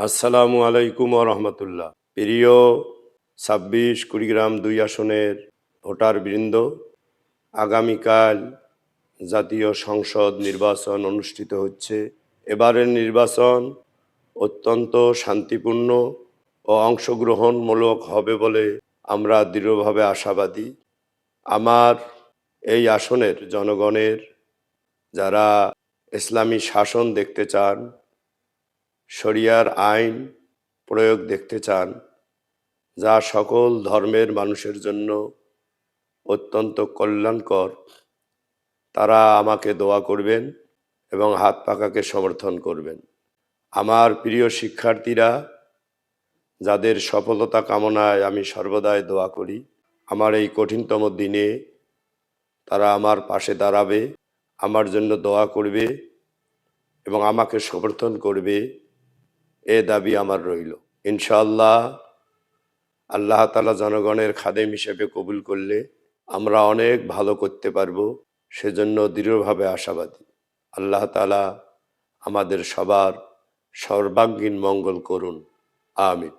আসসালামু আলাইকুম রহমতুল্লাহ। প্রিয় ২৬ কুড়িগ্রাম ২ আসনের ভোটারবৃন্দ, আগামীকাল জাতীয় সংসদ নির্বাচন অনুষ্ঠিত হচ্ছে। এবারের নির্বাচন অত্যন্ত শান্তিপূর্ণ ও অংশগ্রহণমূলক হবে বলে আমরা দৃঢ়ভাবে আশাবাদী। আমার এই আসনের জনগণের যারা ইসলামী শাসন দেখতে চান, শরিয়ার আইন প্রয়োগ দেখতে চান, যা সকল ধর্মের মানুষের জন্য অত্যন্ত কল্যাণকর, তারা আমাকে দোয়া করবেন এবং হাত পাকাকে সমর্থন করবেন। আমার প্রিয় শিক্ষার্থীরা, যাদের সফলতা কামনায় আমি সর্বদাই দোয়া করি, আমার এই কঠিনতম দিনে তারা আমার পাশে দাঁড়াবে, আমার জন্য দোয়া করবে এবং আমাকে সমর্থন করবে, এ দাবি আমার রইল। ইনশাআল্লাহ আল্লাহ তাআলা জনগণের খাদেম হিসেবে কবুল করলে আমরা অনেক ভালো করতে পারবো, সেজন্য দৃঢ়ভাবে আশাবাদী। আল্লাহ তাআলা আমাদের সবার সর্বাঙ্গীন মঙ্গল করুন। আমিন।